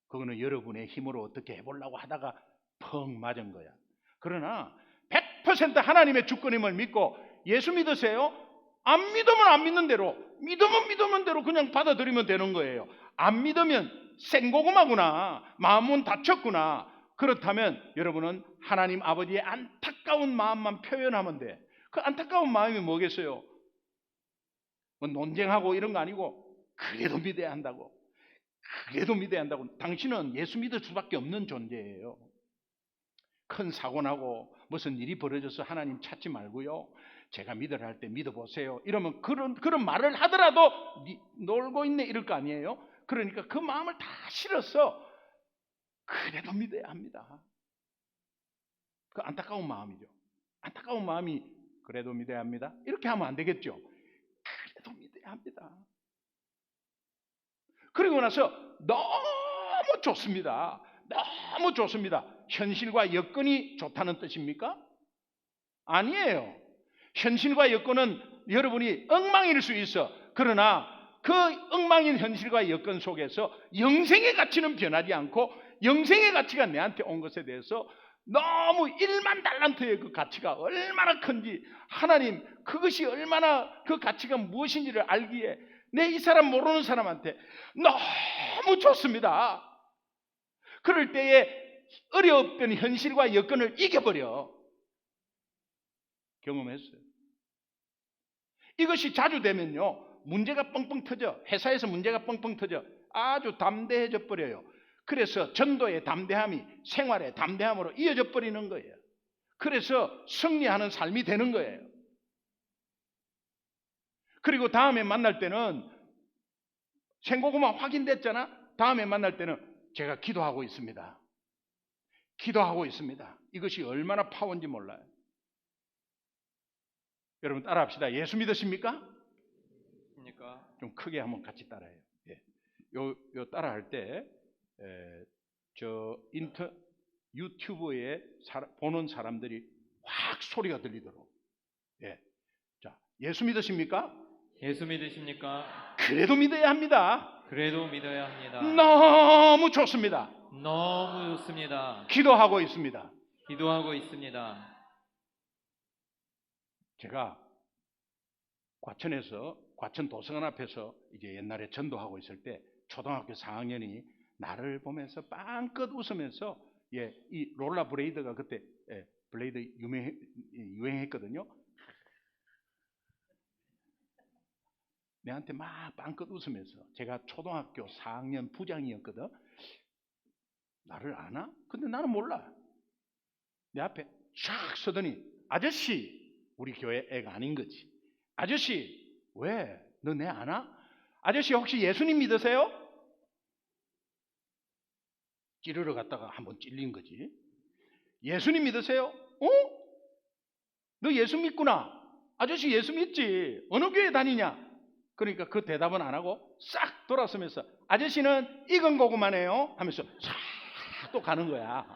그거는 여러분의 힘으로 어떻게 해보려고 하다가 펑 맞은 거야. 그러나 100% 하나님의 주권임을 믿고, 예수 믿으세요? 안 믿으면 안 믿는 대로, 믿으면 대로 그냥 받아들이면 되는 거예요. 안 믿으면 생고구마구나, 마음은 다쳤구나. 그렇다면 여러분은 하나님 아버지의 안타까운 마음만 표현하면 돼. 그 안타까운 마음이 뭐겠어요? 뭐 논쟁하고 이런 거 아니고, 그래도 믿어야 한다고, 그래도 믿어야 한다고. 당신은 예수 믿을 수밖에 없는 존재예요. 큰 사고 나고 무슨 일이 벌어져서 하나님 찾지 말고요, 제가 믿으라 할 때 믿어보세요, 이러면 그런 말을 하더라도 놀고 있네 이럴 거 아니에요. 그러니까 그 마음을 다 실어서 그래도 믿어야 합니다. 그 안타까운 마음이죠. 안타까운 마음이 그래도 믿어야 합니다, 이렇게 하면 안 되겠죠. 그래도 믿어야 합니다. 그리고 나서 너무 좋습니다. 너무 좋습니다. 현실과 여건이 좋다는 뜻입니까? 아니에요. 현실과 여건은 여러분이 엉망일 수 있어. 그러나 그 엉망인 현실과 여건 속에서 영생의 가치는 변하지 않고, 영생의 가치가 내한테 온 것에 대해서 너무 1만 달란트의 그 가치가 얼마나 큰지, 하나님 그것이 얼마나 그 가치가 무엇인지를 알기에 내 이 사람 모르는 사람한테 너무 좋습니다. 그럴 때에 어려웠던 현실과 여건을 이겨버려. 경험했어요. 이것이 자주 되면요, 문제가 뻥뻥 터져. 회사에서 문제가 뻥뻥 터져. 아주 담대해져 버려요. 그래서 전도의 담대함이 생활의 담대함으로 이어져 버리는 거예요. 그래서 승리하는 삶이 되는 거예요. 그리고 다음에 만날 때는 생고구마 확인됐잖아. 다음에 만날 때는 제가 기도하고 있습니다. 기도하고 있습니다. 이것이 얼마나 파워인지 몰라요. 여러분 따라합시다. 예수 믿으십니까? 좀 크게 한번 같이 따라해요. 예. 요 따라할 때 유튜브에 보는 사람들이 확 소리가 들리도록. 예. 자, 예수 믿으십니까? 예수 믿으십니까? 그래도 믿어야 합니다. 그래도 믿어야 합니다. 너무 좋습니다. 너무 좋습니다. 기도하고 있습니다. 기도하고 있습니다. 제가 과천 도서관 앞에서 이제 옛날에 전도하고 있을 때 초등학교 4학년이 나를 보면서 빵긋 웃으면서, 이 롤라 브레이드가 그때 블레이드 유행했거든요. 내한테 막 빵긋 웃으면서, 제가 초등학교 4학년 부장이었거든. 나를 아나? 근데 나는 몰라. 내 앞에 쫙 서더니, 아저씨, 우리 교회 애가 아닌 거지. 아저씨, 왜? 너 내 아나? 아저씨 혹시 예수님 믿으세요? 찌르러 갔다가 한번 찔린 거지. 예수님 믿으세요? 어? 너 예수 믿구나. 아저씨 예수 믿지. 어느 교회 다니냐? 그러니까 그 대답은 안 하고 싹 돌아서면서, 아저씨는 익은 고구마네요 하면서 싹 또 가는 거야.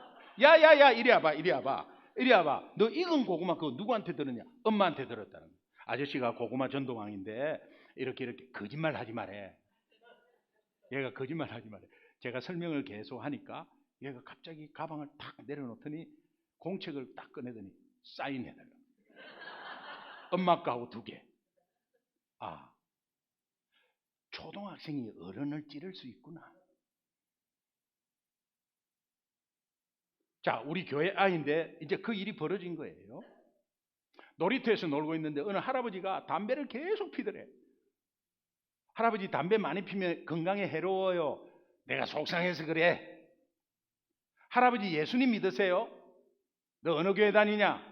야야야, 이리 와봐, 이리 와봐, 이리 와봐. 너 익은 고구마 그거 누구한테 들었냐? 엄마한테 들었다는 거야. 아저씨가 고구마 전도왕인데 이렇게 거짓말 하지 말해. 얘가 거짓말 하지 말해. 제가 설명을 계속 하니까 얘가 갑자기 가방을 탁 내려놓더니 공책을 딱 꺼내더니 사인해달라. 엄마 거하고 2개. 아, 초등학생이 어른을 찌를 수 있구나. 자, 우리 교회 아이인데 이제 그 일이 벌어진 거예요. 놀이터에서 놀고 있는데 어느 할아버지가 담배를 계속 피더래. 할아버지 담배 많이 피면 건강에 해로워요. 내가 속상해서 그래. 할아버지 예수님 믿으세요? 너 어느 교회 다니냐?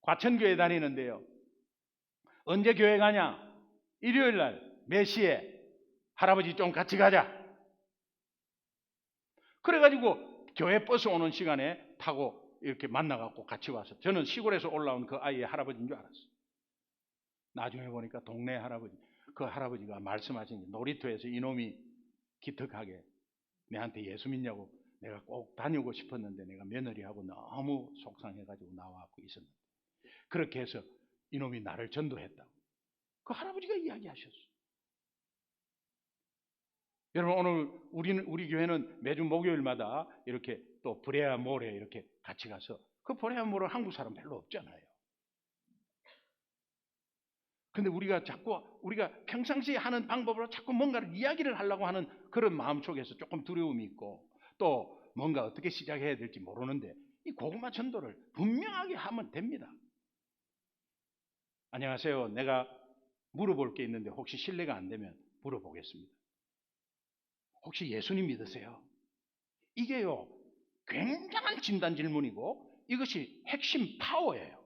과천교회 다니는데요. 언제 교회 가냐? 일요일 날 몇 시에? 할아버지 좀 같이 가자. 그래가지고 교회 버스 오는 시간에 타고 이렇게 만나갖고 같이 와서, 저는 시골에서 올라온 그 아이의 할아버지인 줄 알았어요. 나중에 보니까 동네 할아버지. 그 할아버지가 말씀하신, 놀이터에서 이놈이 기특하게 내한테 예수 믿냐고, 내가 꼭 다니고 싶었는데 내가 며느리하고 너무 속상해가지고 나와갖고 있었는데, 그렇게 해서 이놈이 나를 전도했다고 그 할아버지가 이야기하셨어요. 여러분, 오늘 우리 교회는 매주 목요일마다 이렇게 또 브레아 몰에 이렇게 같이 가서, 그 브레아 몰은 한국 사람 별로 없잖아요. 근데 우리가 평상시에 하는 방법으로 자꾸 뭔가를 이야기를 하려고 하는 그런 마음 속에서 조금 두려움이 있고, 또 뭔가 어떻게 시작해야 될지 모르는데, 이 고구마 전도를 분명하게 하면 됩니다. 안녕하세요, 내가 물어볼 게 있는데 혹시 실례가 안 되면 물어보겠습니다. 혹시 예수님 믿으세요? 이게요, 굉장한 진단 질문이고 이것이 핵심 파워예요.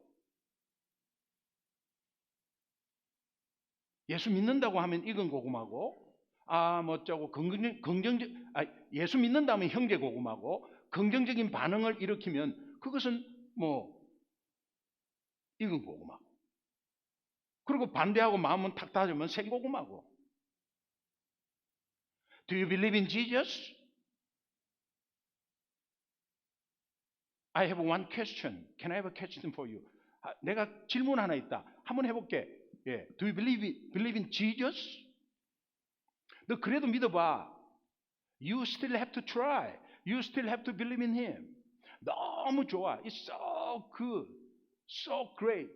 예수 믿는다고 하면 익은 고구마고, 어쩌고 예수 믿는다면 형제 고구마고, 긍정적인 반응을 일으키면 그것은 익은 고구마. 그리고 반대하고 마음은 탁 닫으면 생고구마고. Do you believe in Jesus? I have one question. Can I have a question for you? 내가 질문 하나 있다. 한번 해볼게. 예. Do you believe in Jesus? 너 그래도 믿어봐. You still have to try. You still have to believe in Him. 너무 좋아. It's so good. So great.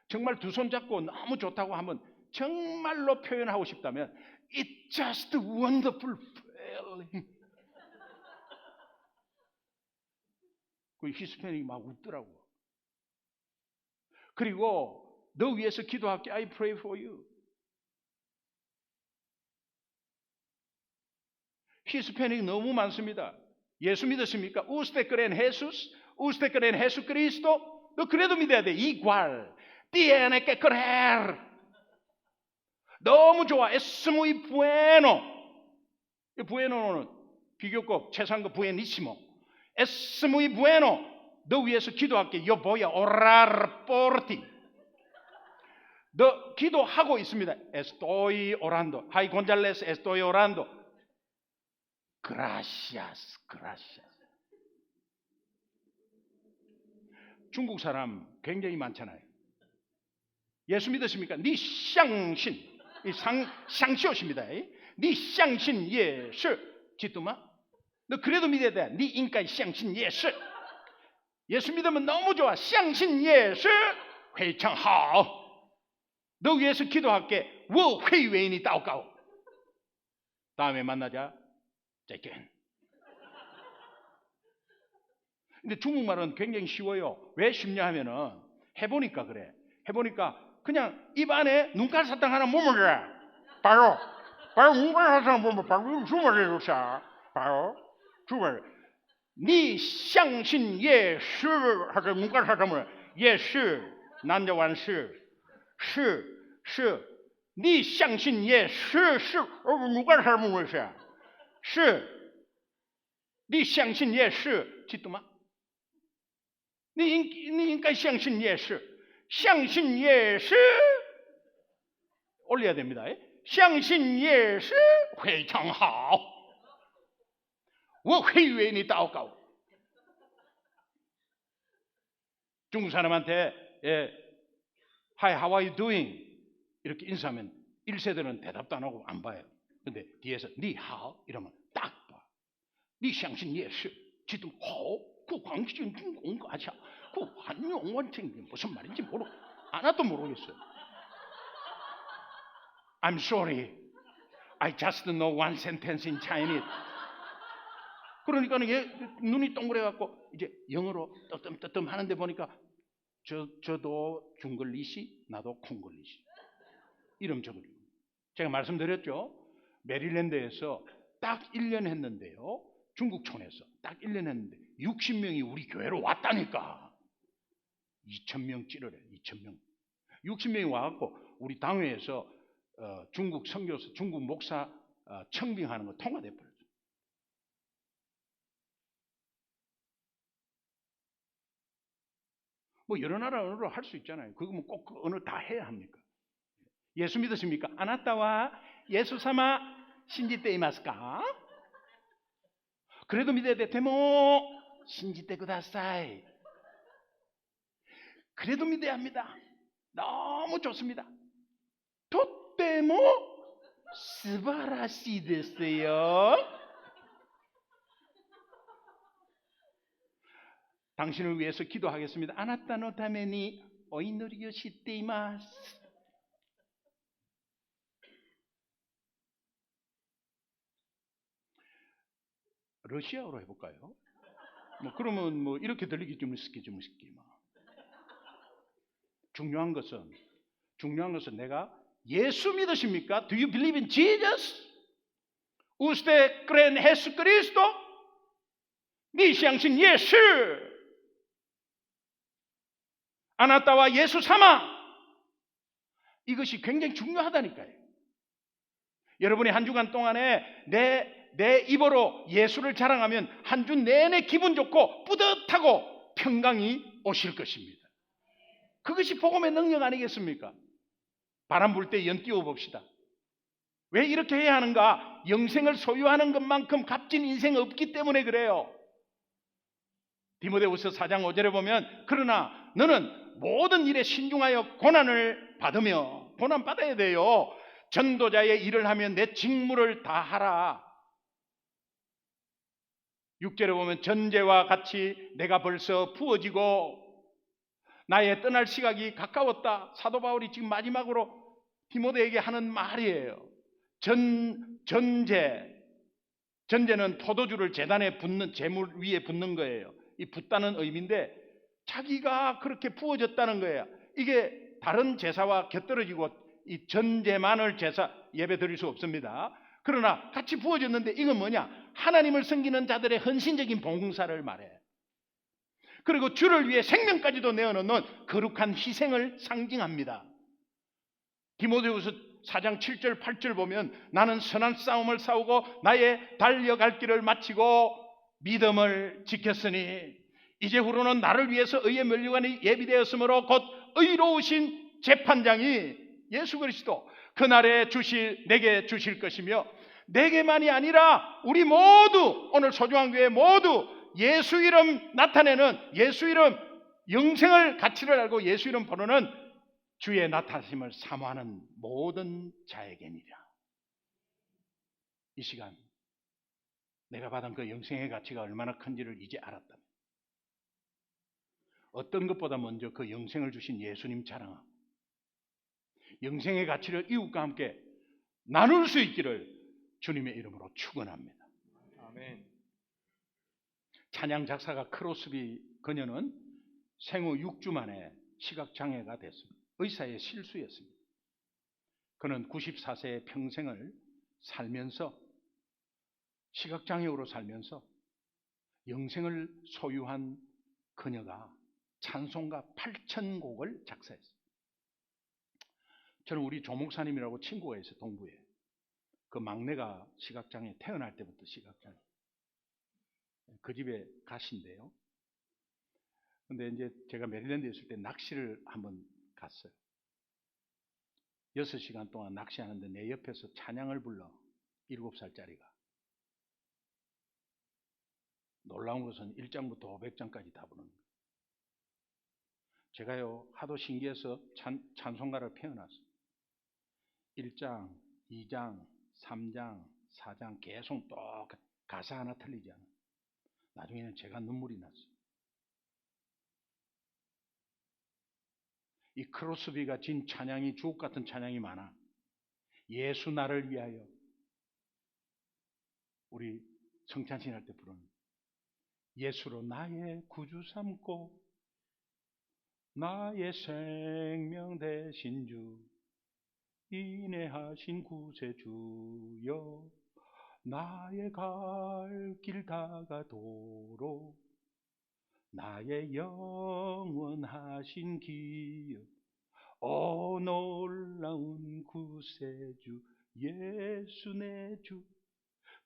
정말 두 손 잡고 너무 좋다고 하면 정말로 표현하고 싶다면 It's just wonderful feeling. 그 히스패닉이 막 웃더라고. 그리고 너 위해서 기도할게. I pray for you. 히스패닉 너무 많습니다. 예수 믿으십니까? Usted cree en Jesús? Usted cree en Jesucristo? 너 그래도 믿어야 돼. Igual. Tiene que creer. 너무 좋아. Es muy bueno. 이 bueno는 비교급 최상급 buenísimo. Es muy bueno. 너 위해서 기도할게. Yo voy a orar por ti. 너 기도하고 있습니다. Estoy orando. Hi González, estoy orando. Gracias, gracias. 중국 사람 굉장히 많잖아요. 예수 믿으십니까? 니 샹신. 샹시오십니다. 니 샹신 예수. 지뚜마? 너 그래도 믿어야 돼. 니 인까이 샹신 예수. 예수 믿으면 너무 좋아. 샹신 예수. 회창하오. 너 위해서 기도할게. 워 회의웨인이 따오까오. 다음에 만나자. 짜이견. 근데 중국말은 굉장히 쉬워요. 왜 쉽냐 하면은 해보니까 그래. 해보니까 그냥 입 안에 눈깔 사탕 하나 머물러. 바로 눈깔 사탕 머물러. 바로 주말에 사. 바로 주말. 니相信 예수 하고 눈깔 사탕 머물러. 예수 남자 완수. 시 니相信 예수 눈깔 사탕 머물러. 是你相信耶稣基督吗？你应该相信耶稣，相信耶稣 올려야 됩니다. 相信耶稣非常好，我会为你祷告。 중국 사람한테 Hi, how are you doing? 이렇게 인사하면 1세대는 대답도 안 하고 안 봐요. 근데 뒤에서 니 하오 이러면 딱 봐. 니相信 예수 지금 그 광신 중공가자 그 한용원탱이 무슨 말인지 하나도 모르겠어요. I'm sorry. I just know one sentence in Chinese. 그러니까 얘 눈이 동그래갖고 이제 영어로 뜨뜸뜨뜸 하는데 보니까 저도 중글리시 나도 콩글리시 이름 적으려. 제가 말씀드렸죠. 메릴랜드에서 딱 1년 했는데요. 중국촌에서 딱 1년 했는데 60명이 우리 교회로 왔다니까. 2,000명 찌르래. 2,000명. 60명이 와갖고 우리 당회에서 중국 선교사, 중국 목사 청빙하는 거 통과돼 버렸어요. 뭐 여러 나라 언어로 할 수 있잖아요. 그거 뭐 꼭 그 언어 다 해야 합니까? 예수 믿으십니까? 아나타와 예수様信じていますか? 그래도 믿어야 돼. でも信じてください. 그래도 믿어야 합니다. 너무 좋습니다. とっても素晴らしいですよ. 당신을 위해서 기도하겠습니다. あなたのためにお祈りをしています. 러시아어로 해볼까요? 뭐 그러면 뭐 이렇게 들리기 좀 쉽게. 중요한 것은 내가 예수 믿으십니까? Do you believe in Jesus? Usted cree en Jesucristo? 니相信 예수. 아나타와 예수 삼아. 이것이 굉장히 중요하다니까요. 여러분이 한 주간 동안에 내 입으로 예수를 자랑하면 한 주 내내 기분 좋고 뿌듯하고 평강이 오실 것입니다. 그것이 복음의 능력 아니겠습니까? 바람 불 때 연 띄워 봅시다. 왜 이렇게 해야 하는가? 영생을 소유하는 것만큼 값진 인생 없기 때문에 그래요. 디모데후서 4장 5절에 보면 그러나 너는 모든 일에 신중하여 고난을 받으며, 고난 받아야 돼요. 전도자의 일을 하면 내 직무를 다하라. 6절에 보면 전제와 같이 내가 벌써 부어지고 나의 떠날 시각이 가까웠다. 사도 바울이 지금 마지막으로 디모데에게 하는 말이에요. 전제는 포도주를 제단에 붓는, 제물 위에 붓는 거예요. 이 붓다는 의미인데 자기가 그렇게 부어졌다는 거예요. 이게 다른 제사와 곁들여지고 이 전제만을 제사 예배 드릴 수 없습니다. 그러나 같이 부어졌는데 이건 뭐냐? 하나님을 섬기는 자들의 헌신적인 봉사를 말해. 그리고 주를 위해 생명까지도 내어놓는 거룩한 희생을 상징합니다. 디모데후서 4장 7절 8절 보면 나는 선한 싸움을 싸우고 나의 달려갈 길을 마치고 믿음을 지켰으니 이제후로는 나를 위해서 의의 면류관이 예비되었으므로 곧 의로우신 재판장이 예수 그리스도 그날에 내게 주실 것이며 내게만이 아니라 우리 모두 오늘 소중한 교회 모두 예수 이름 나타내는 예수 이름 영생을 가치를 알고 예수 이름 부르는 주의 나타나심을 사모하는 모든 자에게니라. 이 시간 내가 받은 그 영생의 가치가 얼마나 큰지를 이제 알았다면 어떤 것보다 먼저 그 영생을 주신 예수님 자랑하고 영생의 가치를 이웃과 함께 나눌 수 있기를 주님의 이름으로 축원합니다. 아멘. 찬양 작사가 크로스비 그녀는 생후 6주 만에 시각장애가 됐습니다. 의사의 실수였습니다. 그는 94세의 평생을 살면서 시각장애우로 살면서 영생을 소유한 그녀가 찬송가 8,000곡을 작사했습니다. 저는 우리 조목사님이라고 친구가 있어요. 동부에. 그 막내가 시각장애, 태어날 때부터 시각장애. 그 집에 가신대요. 근데 이제 제가 메릴랜드에 있을 때 낚시를 한번 갔어요. 6시간 동안 낚시하는데 내 옆에서 찬양을 불러. 7살짜리가. 놀라운 것은 1장부터 500장까지 다 부르는 거예요. 제가요 하도 신기해서 찬송가를 펴어놨어요. 1장, 2장, 3장, 4장 계속 똑같이 가사 하나 틀리지 않아요. 나중에는 제가 눈물이 났어요. 이 크로스비가 진 찬양이 주옥 같은 찬양이 많아. 예수 나를 위하여 우리 성찬신 할 때 부르는 예수로 나의 구주 삼고 나의 생명 되신 주 인내하신 구세주여 나의 갈 길 다가도록 나의 영원하신 기업 오 놀라운 구세주 예수 내 주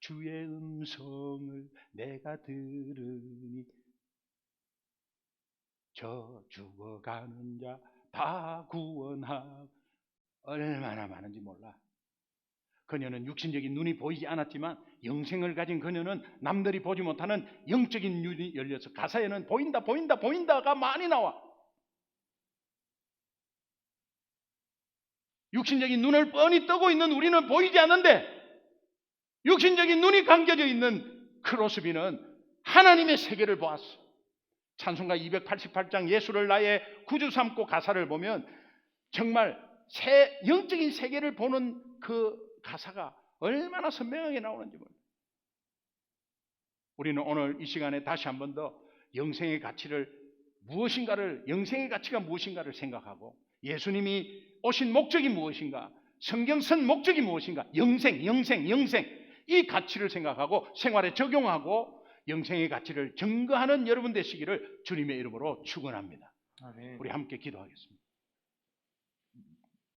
주의 음성을 내가 들으니 저 죽어가는 자 다 구원하고 얼마나 많은지 몰라. 그녀는 육신적인 눈이 보이지 않았지만 영생을 가진 그녀는 남들이 보지 못하는 영적인 눈이 열려서 가사에는 보인다 보인다 보인다가 많이 나와. 육신적인 눈을 뻔히 뜨고 있는 우리는 보이지 않는데 육신적인 눈이 감겨져 있는 크로스비는 하나님의 세계를 보았어. 찬송가 288장 예수를 나의 구주 삼고 가사를 보면 정말 영적인 세계를 보는 그 가사가 얼마나 선명하게 나오는지 몰라요. 우리는 오늘 이 시간에 다시 한 번 더 영생의 가치를 영생의 가치가 무엇인가를 생각하고 예수님이 오신 목적이 무엇인가, 성경 쓴 목적이 무엇인가, 영생 이 가치를 생각하고 생활에 적용하고 영생의 가치를 증거하는 여러분 되시기를 주님의 이름으로 축원합니다. 아멘. 우리 함께 기도하겠습니다.